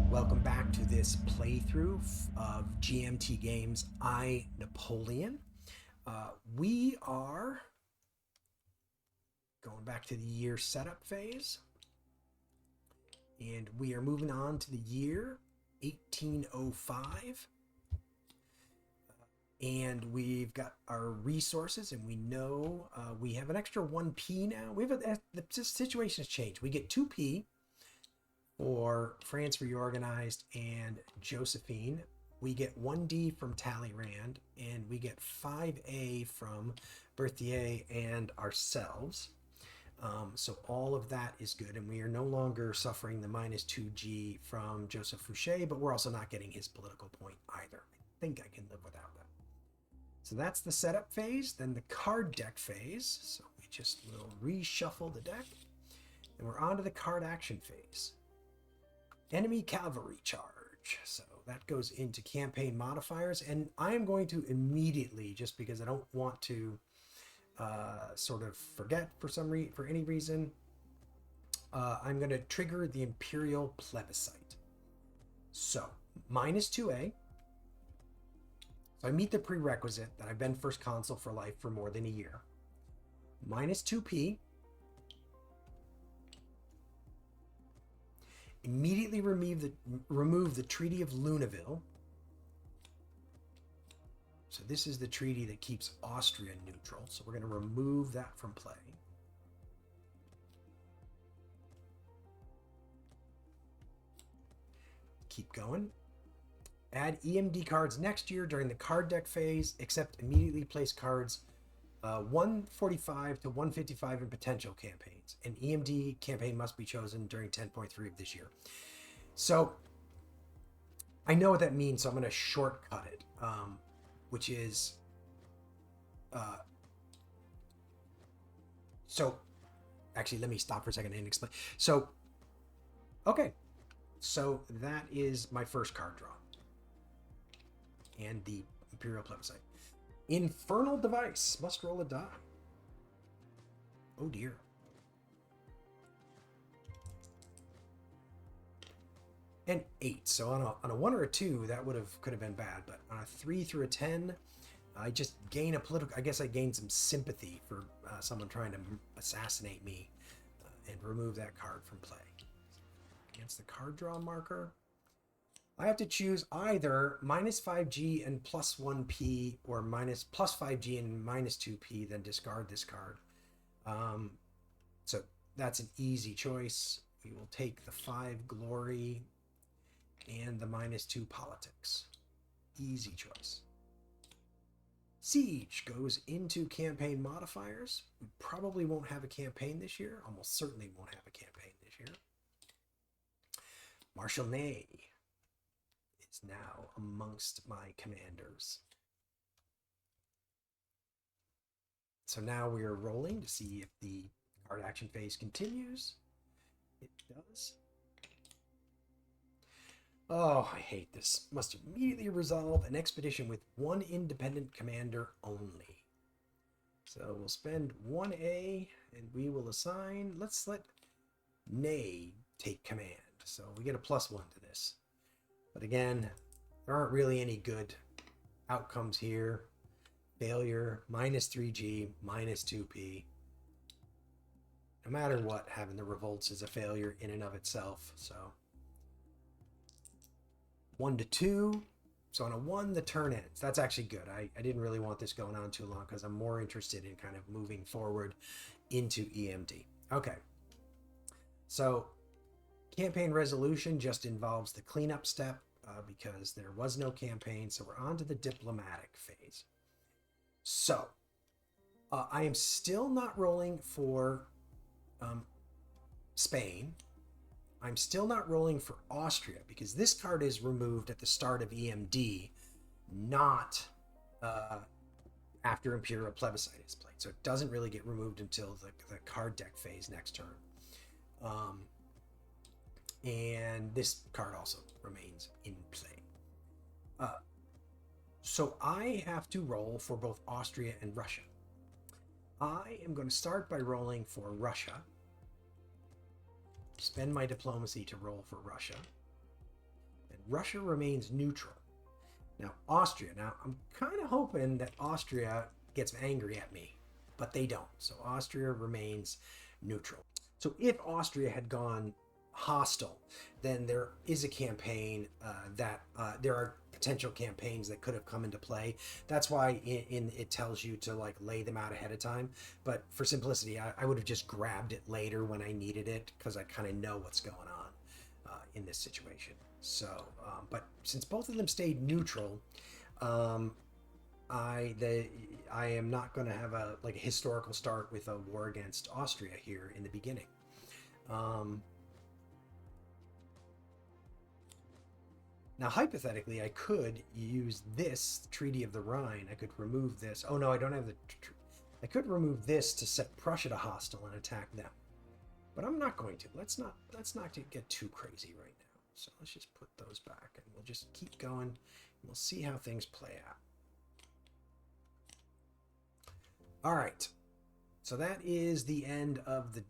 Welcome back to this playthrough of GMT Games I, Napoleon. We are going back to the year setup phase, and we are moving on to the year 1805. And we've got our resources, and we know we have an extra 1p now. The situation has changed. We get 2p for France Reorganized and Josephine. We get 1D from Talleyrand, and we get 5A from Berthier and ourselves. So all of that is good, and we are no longer suffering the minus 2G from Joseph Fouché, but we're also not getting his political point either. I think I can live without that. So that's the setup phase. Then the card deck phase. So we just will reshuffle the deck, and we're on to the card action phase. Enemy cavalry charge. So that goes into campaign modifiers, and I am going to immediately, just because I don't want to sort of forget for any reason, I'm going to trigger the Imperial Plebiscite. So minus 2A. So I meet the prerequisite that I've been first consul for life for more than a year. Minus 2P. Immediately remove the Treaty of Luneville. So this is the treaty that keeps Austria neutral. So we're going to remove that from play. Keep going. Add EMD cards next year during the card deck phase, except immediately place cards 145 to 155 in potential campaigns. An EMD campaign must be chosen during 10.3 of this year. So I know what that means, so I'm going to shortcut it, which is so actually let me stop for a second and explain. So okay, so that is my first card draw and the Imperial Plebiscite. Infernal Device. Must roll a die. Oh dear. An 8. So on a 1 or a 2, that could have been bad. But on a 3 through a 10, I just gain a political. I guess I gain some sympathy for someone trying to assassinate me and remove that card from play. Against the card draw marker, I have to choose either minus 5G and plus 1P or plus 5G and minus 2P, then discard this card. So that's an easy choice. We will take the 5 glory and the minus 2 politics. Easy choice. Siege goes into campaign modifiers. We probably won't have a campaign this year. Almost certainly won't have a campaign this year. Marshal Ney is now amongst my commanders. So now we are rolling to see if the card action phase continues. It does. Oh, I hate this. Must immediately resolve an expedition with 1 independent commander only. So we'll spend 1A and we will assign, let's let Ney take command. So we get a +1 to this. But again, there aren't really any good outcomes here. Failure, minus 3G, minus 2P. No matter what, having the revolts is a failure in and of itself. So 1 to 2. So on a 1, the turn ends. That's actually good. I didn't really want this going on too long because I'm more interested in kind of moving forward into EMD. Okay. So campaign resolution just involves the cleanup step because there was no campaign. So we're on to the diplomatic phase. So I am still not rolling for Spain. I'm still not rolling for Austria because this card is removed at the start of EMD, not after Imperial Plebiscite is played. So it doesn't really get removed until the card deck phase next turn. And this card also remains in play. So I have to roll for both Austria and Russia. I am going to start by rolling for Russia. Spend my diplomacy to roll for Russia. And Russia remains neutral. Now, Austria. Now, I'm kind of hoping that Austria gets angry at me, but they don't. So Austria remains neutral. So if Austria had gone hostile, then there is a campaign there are potential campaigns that could have come into play. That's why it tells you to like lay them out ahead of time. But for simplicity, I would have just grabbed it later when I needed it, because I kind of know what's going on in this situation. So, but since both of them stayed neutral, I am not going to have a historical start with a war against Austria here in the beginning. Now, hypothetically, I could use this Treaty of the Rhine. I could remove this. Oh no, I don't have the. I could remove this to set Prussia to hostile and attack them, but I'm not going to. Let's not get too crazy right now. So let's just put those back, and we'll just keep going. And we'll see how things play out. All right. So that is the end of the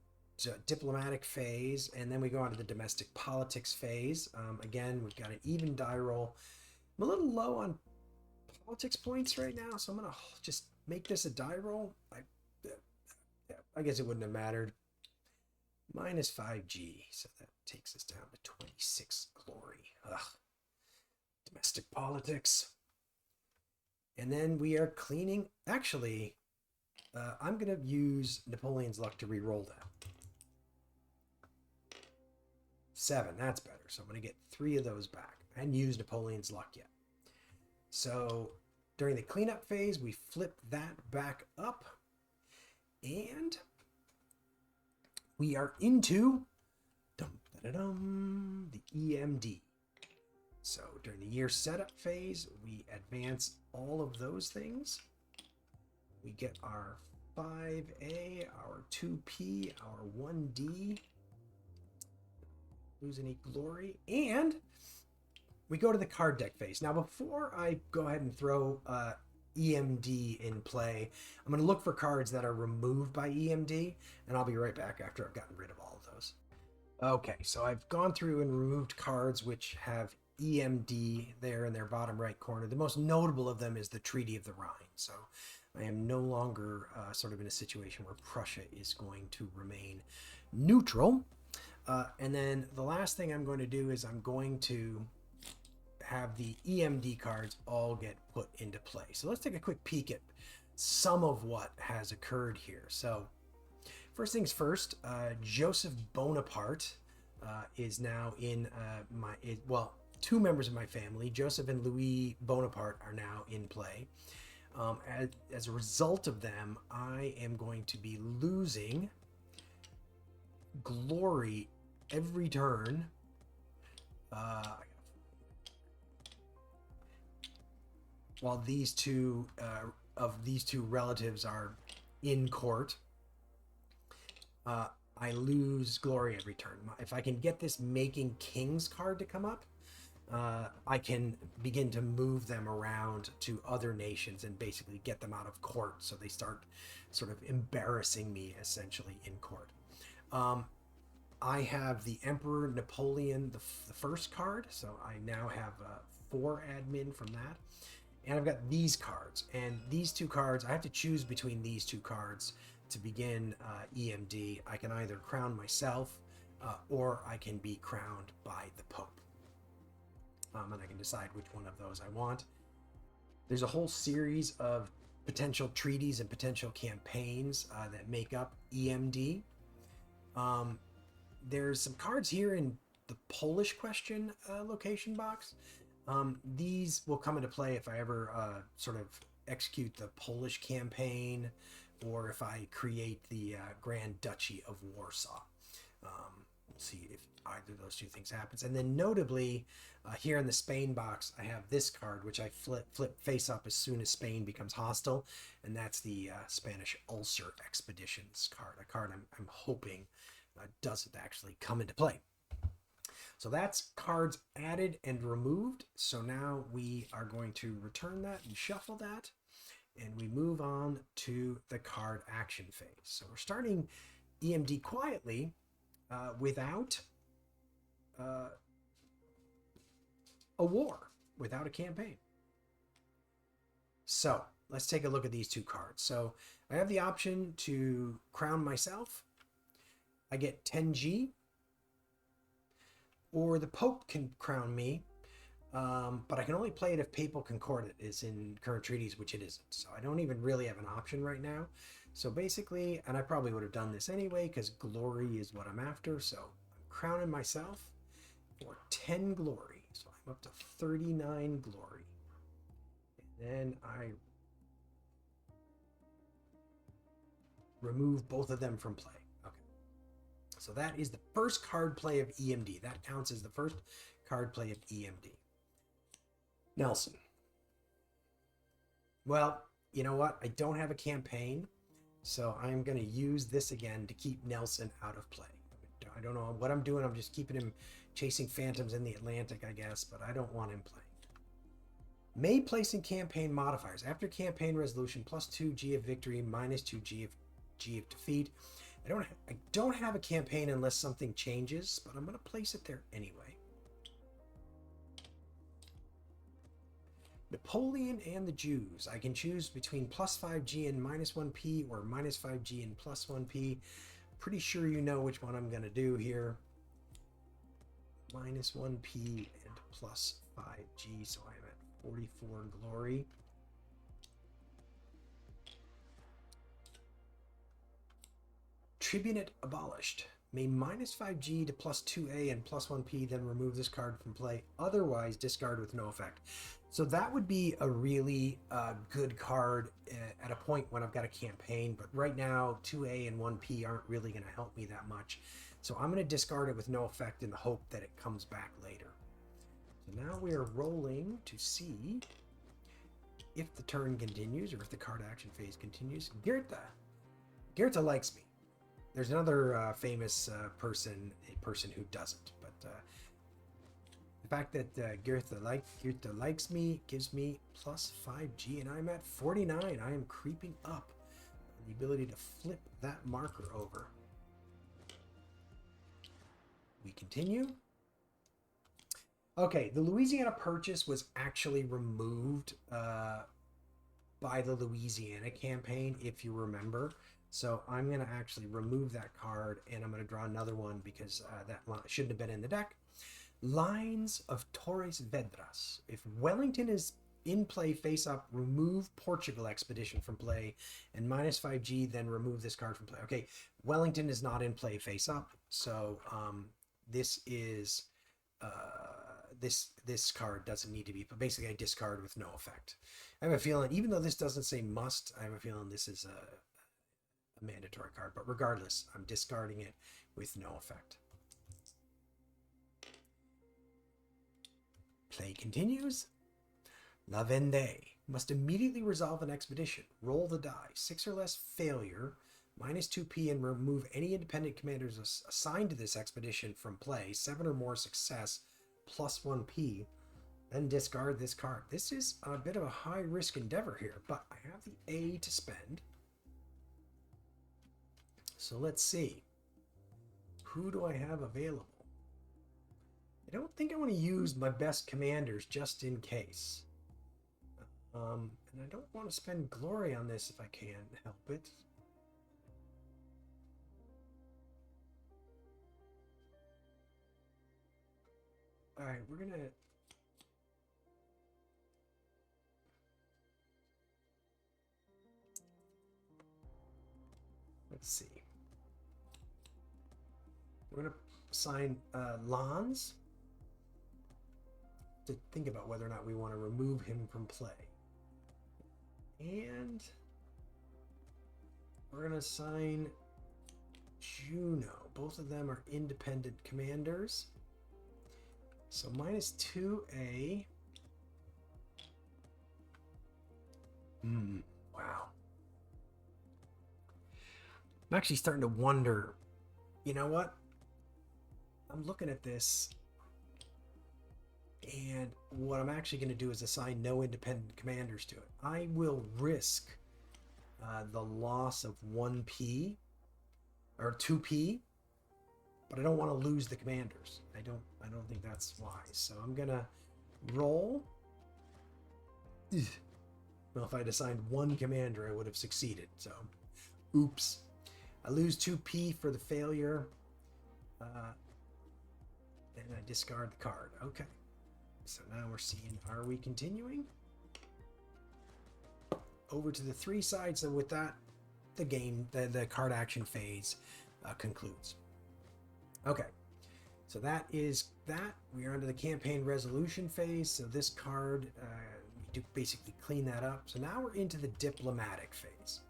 diplomatic phase, and then we go on to the domestic politics phase. Again, we've got an even die roll. I'm a little low on politics points right now, so I'm gonna just make this a die roll. I guess it wouldn't have mattered. Minus 5G, so that takes us down to 26 glory. Ugh. Domestic politics. And then we are cleaning. Actually, I'm gonna use Napoleon's luck to re-roll that. 7, that's better. So I'm going to get 3 of those back. I hadn't used Napoleon's luck yet. So during the cleanup phase, we flip that back up. And we are into the EMD. So during the year setup phase, we advance all of those things. We get our 5A, our 2P, our 1D. Lose any glory, and we go to the card deck phase. Now, before I go ahead and throw EMD in play, I'm going to look for cards that are removed by EMD, and I'll be right back after I've gotten rid of all of those. Okay, so I've gone through and removed cards which have EMD there in their bottom right corner. The most notable of them is the Treaty of the Rhine. So I am no longer sort of in a situation where Prussia is going to remain neutral. And then the last thing I'm going to do is I'm going to have the EMD cards all get put into play. So let's take a quick peek at some of what has occurred here. So first things first, Joseph Bonaparte is now in well, 2 members of my family, Joseph and Louis Bonaparte, are now in play. As a result of them, I am going to be losing glory every turn. While these two relatives are in court, I lose glory every turn. If I can get this Making Kings card to come up, I can begin to move them around to other nations and basically get them out of court, so they start sort of embarrassing me essentially in court. I have the Emperor Napoleon the first card, so I now have 4 admin from that. And I've got these cards, and these 2 cards, I have to choose between these 2 cards to begin EMD. I can either crown myself or I can be crowned by the Pope. And I can decide which one of those I want. There's a whole series of potential treaties and potential campaigns that make up EMD. There's some cards here in the Polish question location box. These will come into play if I ever sort of execute the Polish campaign, or if I create the Grand Duchy of Warsaw. We'll see if either of those 2 things happens. And then notably, here in the Spain box, I have this card, which I flip face up as soon as Spain becomes hostile, and that's the Spanish Ulcer Expeditions card, a card I'm hoping doesn't actually come into play. So that's cards added and removed. So now we are going to return that and shuffle that. and we move on to the card action phase. So we're starting EMD quietly without a war, without a campaign. So let's take a look at these two cards. So I have the option to crown myself. I get 10G, or the Pope can crown me, but I can only play it if Papal Concordat is in current treaties, which it isn't. So I don't even really have an option right now. So basically, and I probably would have done this anyway because glory is what I'm after. So I'm crowning myself for 10 glory. So I'm up to 39 glory. And then I remove both of them from play. Okay. So that is the first card play of EMD. That counts as the first card play of EMD. Nelson. Well, you know what? I don't have a campaign, so I'm going to use this again to keep Nelson out of play. I don't know what I'm doing. I'm just keeping him chasing phantoms in the Atlantic, I guess, but I don't want him playing. May place in campaign modifiers. After campaign resolution, +2 G of victory, -2 G of defeat. I don't have a campaign unless something changes, but I'm going to place it there anyway. Napoleon and the Jews. I can choose between +5G and -1P or -5G and +1P. Pretty sure you know which one I'm going to do here. -1P and +5G, so I'm at 44 glory. Tribunate abolished. May -5G to +2A and +1P, then remove this card from play. Otherwise, discard with no effect. So that would be a really good card at a point when I've got a campaign. But right now, 2A and 1P aren't really going to help me that much. So I'm going to discard it with no effect in the hope that it comes back later. So now we are rolling to see if the turn continues or if the card action phase continues. Goethe likes me. There's another famous person who doesn't, but the fact that Goethe likes me gives me +5G, and I'm at 49. I am creeping up. The ability to flip that marker over. We continue. Okay, the Louisiana Purchase was actually removed by the Louisiana campaign, if you remember. So I'm going to actually remove that card, and I'm going to draw another one because that shouldn't have been in the deck. Lines of Torres Vedras. If Wellington is in play face up, remove Portugal Expedition from play, and -5G, then remove this card from play. Okay, Wellington is not in play face up, so this is this card doesn't need to be, but basically I discard with no effect. I have a feeling, even though this doesn't say must, I have a feeling this is a mandatory card, but regardless, I'm discarding it with no effect. Play continues. La Vendée. Must immediately resolve an expedition. Roll the die. 6 or less failure, -2P, and remove any independent commanders assigned to this expedition from play. 7 or more success, +1P. Then discard this card. This is a bit of a high-risk endeavor here, but I have the A to spend. So let's see. Who do I have available? I don't think I want to use my best commanders just in case. And I don't want to spend glory on this if I can help it. All right, we're going to... Let's see. We're going to assign Lans to think about whether or not we want to remove him from play. And we're going to assign Juno. Both of them are independent commanders. So -2A. Wow. I'm actually starting to wonder, you know what? I'm looking at this. And what I'm actually going to do is assign no independent commanders to it. I will risk the loss of 1p or 2p, but I don't want to lose the commanders. I don't think that's wise. So I'm gonna roll. Ugh. Well, if I'd assigned one commander, I would have succeeded. So, oops. I lose 2p for the failure, and I discard the card. Okay. So now we're seeing, are we continuing? Over to the 3 side. So with that, the game, the card action phase concludes. Okay. So that is that. We are under the campaign resolution phase. So this card, we do basically clean that up. So now we're into the diplomatic phase.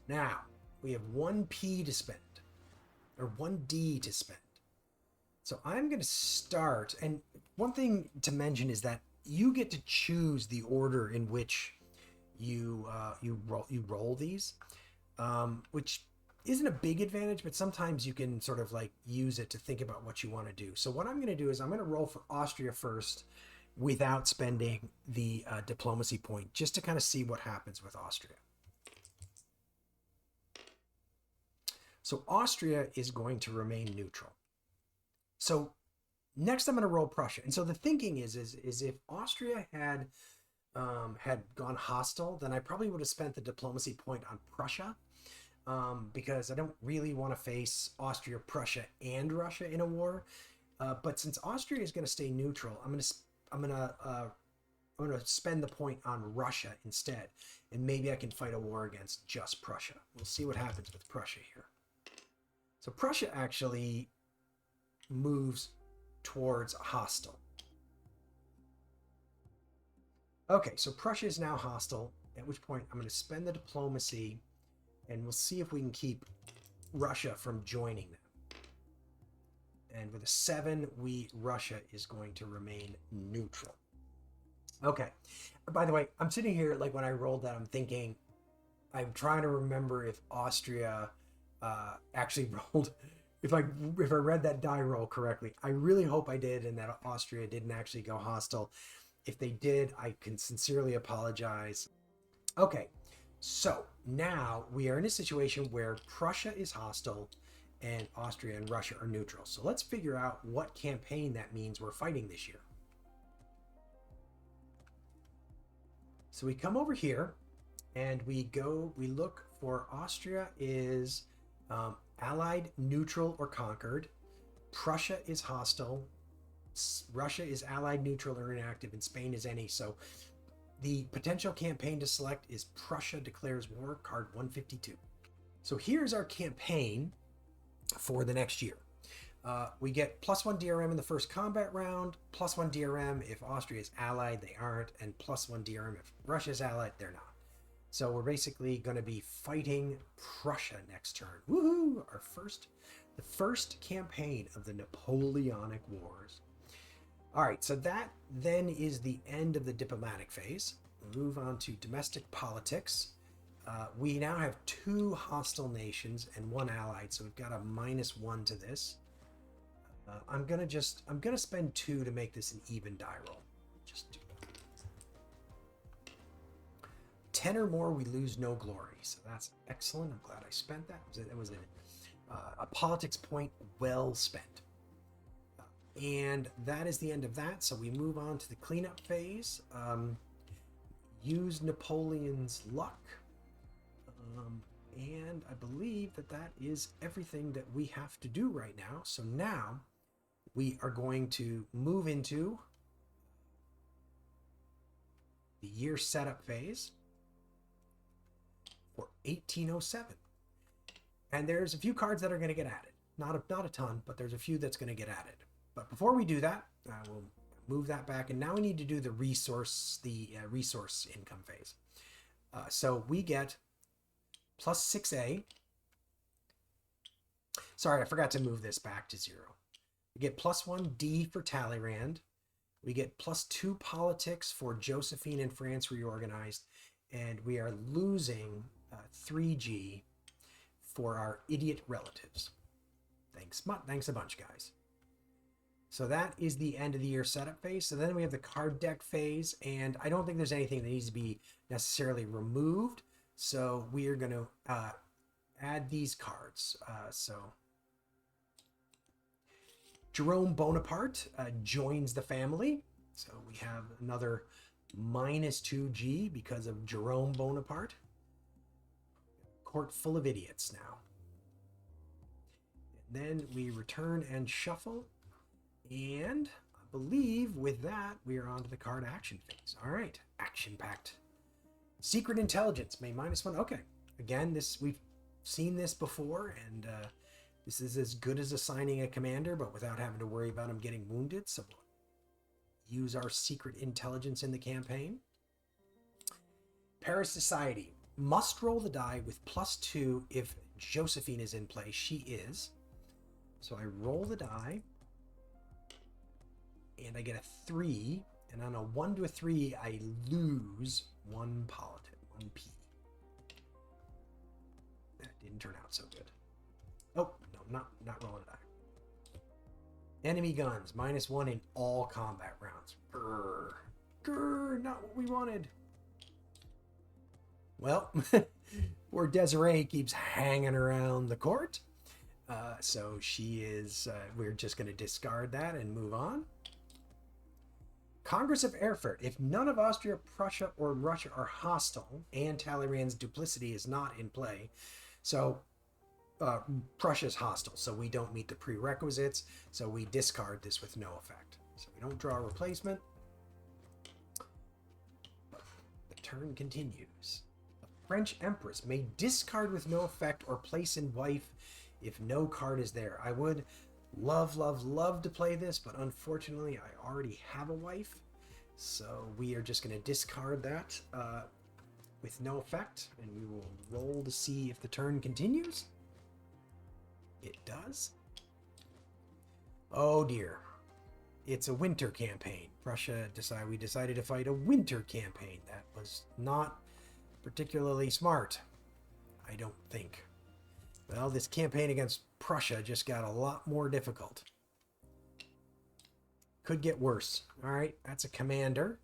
Now, we have 1p to spend, or 1d to spend. So I'm going to start, and one thing to mention is that you get to choose the order in which you roll these, which isn't a big advantage, but sometimes you can sort of like use it to think about what you want to do. So what I'm going to do is I'm going to roll for Austria first without spending the diplomacy point, just to kind of see what happens with Austria. So Austria is going to remain neutral. So next I'm going to roll Prussia. And so the thinking is if Austria had gone hostile, then I probably would have spent the diplomacy point on Prussia, because I don't really want to face Austria, Prussia, and Russia in a war. But since Austria is going to stay neutral, I'm going to spend the point on Russia instead, and maybe I can fight a war against just Prussia. We'll see what happens with Prussia here. So Prussia actually moves towards hostile. Okay, so Prussia is now hostile, at which point I'm going to spend the diplomacy, and we'll see if we can keep Russia from joining them. And with a 7, Russia is going to remain neutral. Okay. By the way, I'm sitting here, like when I rolled that, I'm thinking, I'm trying to remember if Austria actually rolled, if I read that die roll correctly. I really hope I did, and that Austria didn't actually go hostile. If they did, I can sincerely apologize. Okay, so now we are in a situation where Prussia is hostile and Austria and Russia are neutral. So let's figure out what campaign that means we're fighting this year. So we come over here and we look for Austria is allied, neutral, or conquered. Prussia is hostile. Russia is allied, neutral, or inactive, and Spain is any. So the potential campaign to select is Prussia declares war, card 152. So here's our campaign for the next year. We get +1 DRM in the first combat round, +1 DRM if Austria is allied, they aren't, and +1 DRM if Russia is allied, they're not. So we're basically going to be fighting Prussia next turn. Woohoo! The first campaign of the Napoleonic Wars. All right, so that then is the end of the diplomatic phase. We'll move on to domestic politics. We now have 2 hostile nations and 1 allied, so we've got a -1 to this. I'm gonna spend 2 to make this an even die roll. Just do that. 10 or more, we lose no glory. So that's excellent. I'm glad I spent that. That was a politics point well spent. And that is the end of that. So we move on to the cleanup phase. Use Napoleon's luck. And I believe that is everything that we have to do right now. So now we are going to move into the year setup phase for 1807. And there's a few cards that are going to get added. Not a ton, but there's a few that's going to get added. But before we do that, we'll move that back. And now we need to do the resource income phase. So we get +6A. Sorry, I forgot to move this back to 0. We get +1 D for Talleyrand. We get +2 politics for Josephine and France Reorganized. And we are losing 3G for our idiot relatives. Thanks a bunch, guys. So that is the end of the year setup phase. So then we have the card deck phase, and I don't think there's anything that needs to be necessarily removed. So we are going to add these cards. So Jerome Bonaparte joins the family. So we have another -2G because of Jerome Bonaparte. Court full of idiots now. And then we return and shuffle. And I believe with that, we are on to the card action phase. All right, action-packed. Secret Intelligence, may -1. Okay, again, we've seen this before, and this is as good as assigning a commander, but without having to worry about him getting wounded. So we'll use our Secret Intelligence in the campaign. Paris Society. Must roll the die with +2 if Josephine is in play. She is. So I roll the die. And I get a 3, and on a 1 to a 3, I lose 1 politic, 1 P. That didn't turn out so good. Oh, no, not rolling a die. Enemy guns, -1 in all combat rounds. Grr, not what we wanted. Well, poor Desiree keeps hanging around the court. So she is, we're just going to discard that and move on. Congress of Erfurt. If none of Austria, Prussia, or Russia are hostile, and Talleyrand's duplicity is not in play, so Prussia's hostile, so we don't meet the prerequisites, so we discard this with no effect. So we don't draw a replacement. The turn continues. The French Empress may discard with no effect or place in wife if no card is there. I would love to play this, but unfortunately I already have a wife, so we are just going to discard that with no effect, and we will roll to see if the turn continues. It does. Oh dear, it's a winter campaign. Prussia we decided to fight a winter campaign. That was not particularly smart, I don't think. Well, this campaign against Prussia just got a lot more difficult. Could get worse. All right, that's a commander.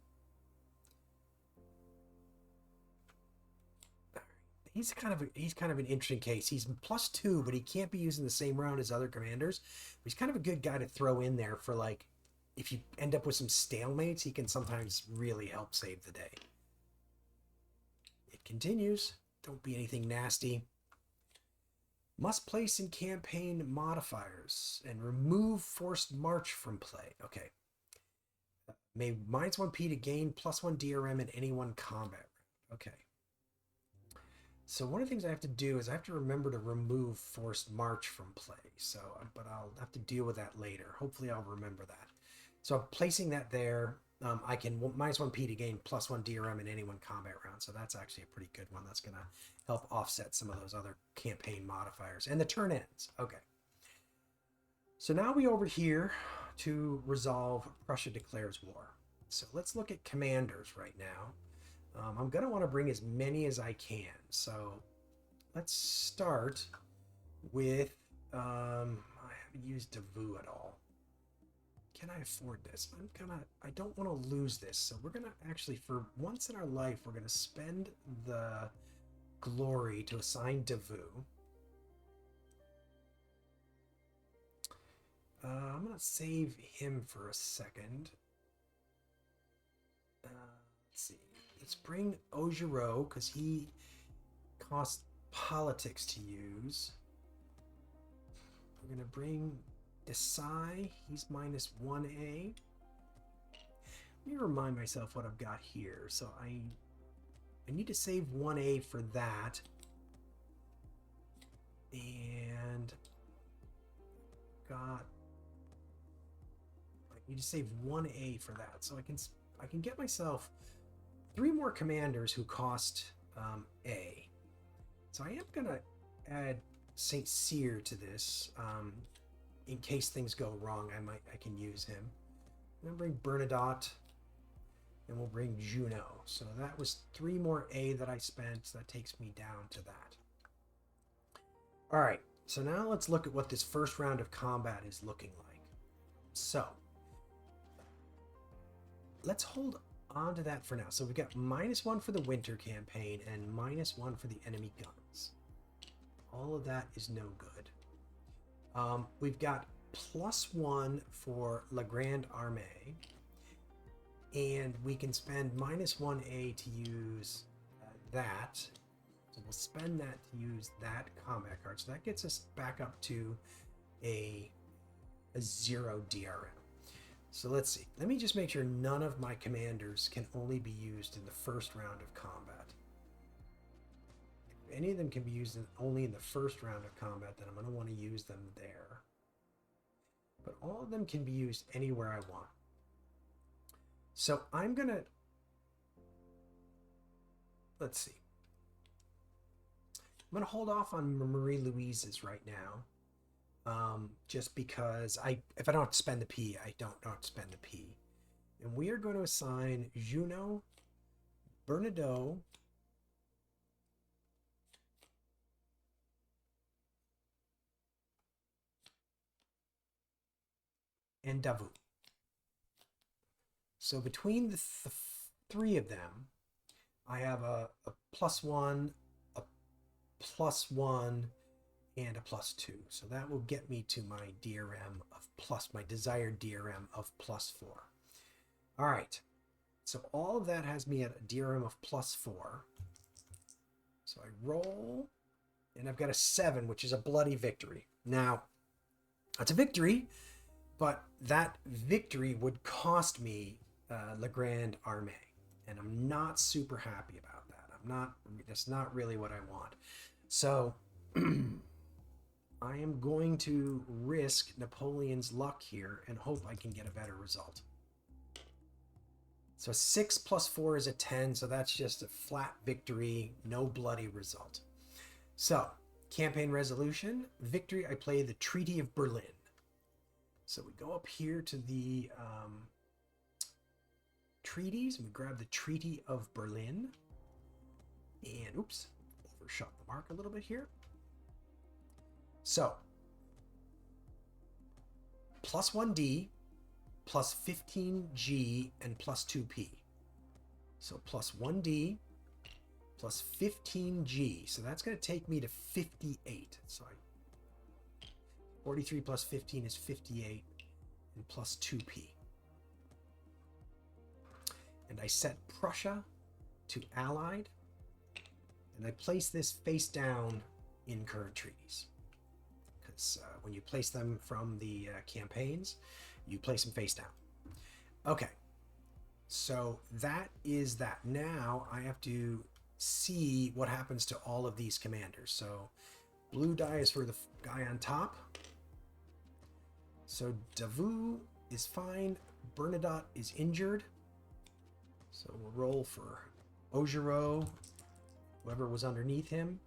He's kind of an interesting case. He's +2, but he can't be used in the same round as other commanders. But he's kind of a good guy to throw in there for, like, if you end up with some stalemates, he can sometimes really help save the day. It continues. Don't be anything nasty. Must place in campaign modifiers and remove forced march from play. Okay. May -1 P to gain +1 DRM in any one combat round. Okay. So one of the things I have to do is I have to remember to remove forced march from play. So, but I'll have to deal with that later. Hopefully I'll remember that. So I'm placing that there. I can -1 P to gain +1 DRM in any one combat round. So that's actually a pretty good one. That's going to help offset some of those other campaign modifiers. And the turn ends. Okay. So now we over here to resolve Prussia declares war. So let's look at commanders right now. I'm going to want to bring as many as I can. So let's start with, I haven't used Davout at all. Can I afford this? I don't want to lose this. So we're going to actually, for once in our life, we're going to spend the glory to assign Davout. I'm going to save him for a second. Let's see. Let's bring Augereau, because he costs politics to use. We're going to bring Desai. He's -1A. Let me remind myself what I've got here. So I need to save 1A for that. And I need to save 1A for that. So I can get myself 3 more commanders who cost A. So I am going to add St. Cyr to this. In case things go wrong, I can use him. I'm going to bring Bernadotte, and we'll bring Juno. So that was 3 more A that I spent. So that takes me down to that. All right, so now let's look at what this first round of combat is looking like. So let's hold on to that for now. So we've got -1 for the winter campaign and -1 for the enemy guns. All of that is no good. We've got +1 for La Grande Armée, and we can spend -1A to use that. So we'll spend that to use that combat card. So that gets us back up to a 0 DRM. So let's see. Let me just make sure none of my commanders can only be used in the first round of combat. If any of them can be used only in the first round of combat, then I'm going to want to use them there. But all of them can be used anywhere I want. So I'm going to... Let's see. I'm going to hold off on Marie Louise's right now. Just because if I don't have to spend the P, I don't have to spend the P. And we are going to assign Junot, Bernadotte, and Davout. So between the three of them, I have a +1, a +1, and a +2. So that will get me to my DRM of my desired DRM of +4. All right. So all of that has me at a DRM of +4. So I roll, and I've got a 7, which is a bloody victory. Now, that's a victory, but that victory would cost me La Grande Armée, and I'm not super happy about that. That's not really what I want. So I am going to risk Napoleon's luck here and hope I can get a better result. So 6 + 4 is a 10, so that's just a flat victory, no bloody result. So, campaign resolution, victory, I play the Treaty of Berlin. So we go up here to the treaties, and we grab the Treaty of Berlin. And, oops, overshot the mark a little bit here. So, +1D, +15G, and +2P. So +1D, +15G. So that's going to take me to 58. So 43 + 15 is 58, and +2P. And I set Prussia to Allied, and I place this face down in current treaties. When you place them from the campaigns, you place them face down. Okay, so that is that. Now I have to see what happens to all of these commanders. So blue die is for the guy on top. So Davout is fine. Bernadotte is injured. So we'll roll for Augereau, whoever was underneath him.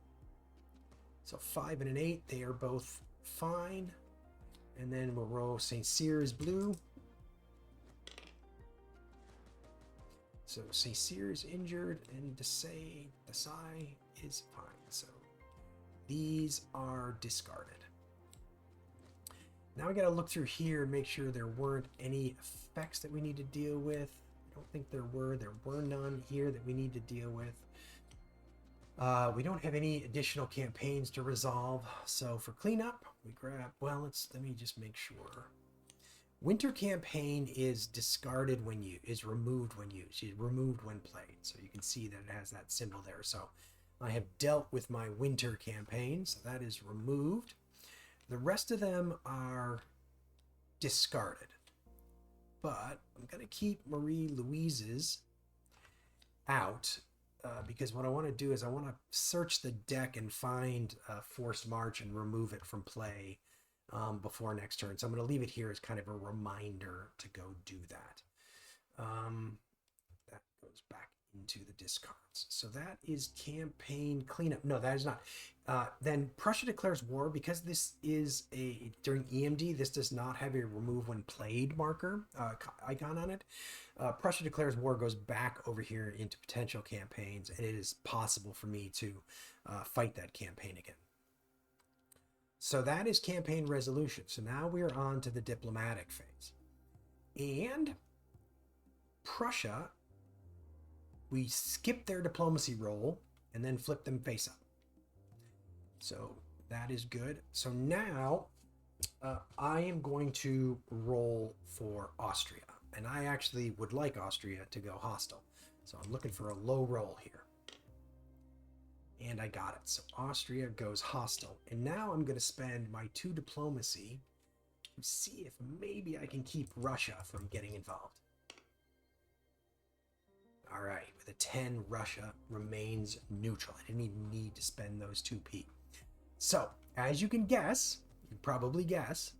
So 5 and an 8, they are both fine. And then we'll roll St. Cyr is blue. So St. Cyr is injured, and Desai is fine. So these are discarded. Now we got to look through here and make sure there weren't any effects that we need to deal with. I don't think there were. There were none here that we need to deal with. We don't have any additional campaigns to resolve. So for cleanup, we grab, well, let me just make sure. Winter campaign is discarded when is removed when used. It's removed when played. So you can see that it has that symbol there. So I have dealt with my winter campaign. So that is removed. The rest of them are discarded. But I'm going to keep Marie Louise's out. Because what I want to do is I want to search the deck and find Forced March and remove it from play before next turn. So I'm going to leave it here as kind of a reminder to go do that. That goes back into the discards. So that is campaign cleanup. No, that is not. Then Prussia declares war. Because this is during EMD, this does not have a remove when played marker icon on it. Prussia declares war goes back over here into potential campaigns, and it is possible for me to fight that campaign again. So that is campaign resolution. So now we are on to the diplomatic phase. And Prussia, we skip their diplomacy roll and then flip them face up. So that is good. So now I am going to roll for Austria. And I actually would like Austria to go hostile. So I'm looking for a low roll here. And I got it. So Austria goes hostile. And now I'm going to spend my 2 diplomacy to see if maybe I can keep Russia from getting involved. All right, with a 10, Russia remains neutral. I didn't even need to spend those 2p. So, as you can guess, you probably guess,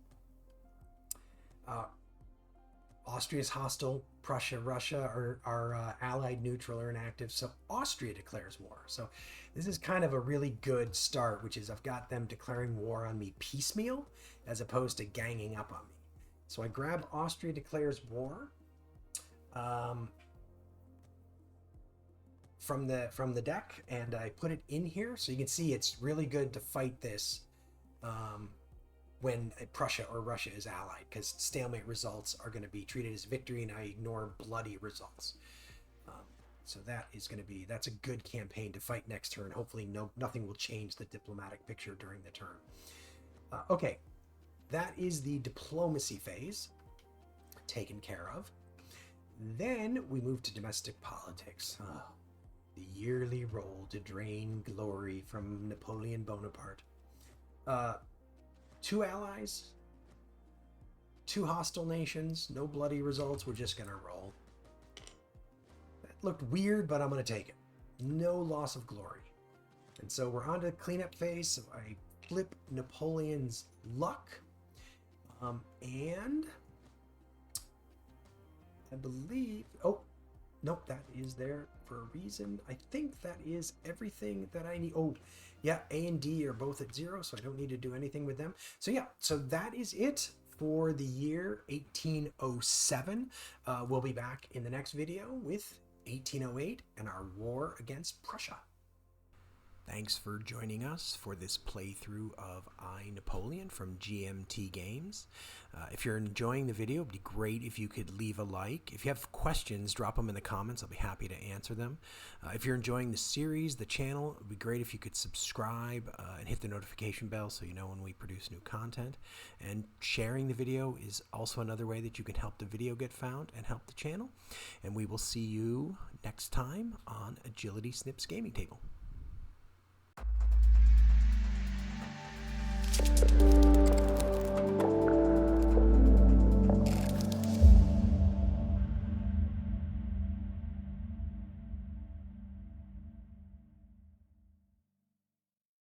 Austria's hostile, Prussia, Russia are allied, neutral, or inactive. So Austria declares war. So this is kind of a really good start, which is I've got them declaring war on me piecemeal as opposed to ganging up on me. So I grab Austria declares war from the deck, and I put it in here. So you can see it's really good to fight this when Prussia or Russia is allied, because stalemate results are going to be treated as victory, and I ignore bloody results. So that's a good campaign to fight next turn. Hopefully nothing will change the diplomatic picture during the turn. Okay, that is the diplomacy phase taken care of. Then we move to domestic politics. The yearly roll to drain glory from Napoleon Bonaparte. 2 allies, 2 hostile nations, no bloody results. We're just gonna roll. That looked weird, but I'm gonna take it. No loss of glory. And so we're on to the cleanup phase. So I flip Napoleon's luck. And I believe, oh, nope, that is there for a reason. I think that is everything that I need. Oh, yeah, A and D are both at 0, so I don't need to do anything with them. So yeah, so that is it for the year 1807. We'll be back in the next video with 1808 and our war against Prussia. Thanks for joining us for this playthrough of I, Napoleon from GMT Games. If you're enjoying the video, it'd be great if you could leave a like. If you have questions, drop them in the comments. I'll be happy to answer them. If you're enjoying the series, the channel, it would be great if you could subscribe and hit the notification bell so you know when we produce new content. And sharing the video is also another way that you can help the video get found and help the channel. And we will see you next time on Agility Snips Gaming Table.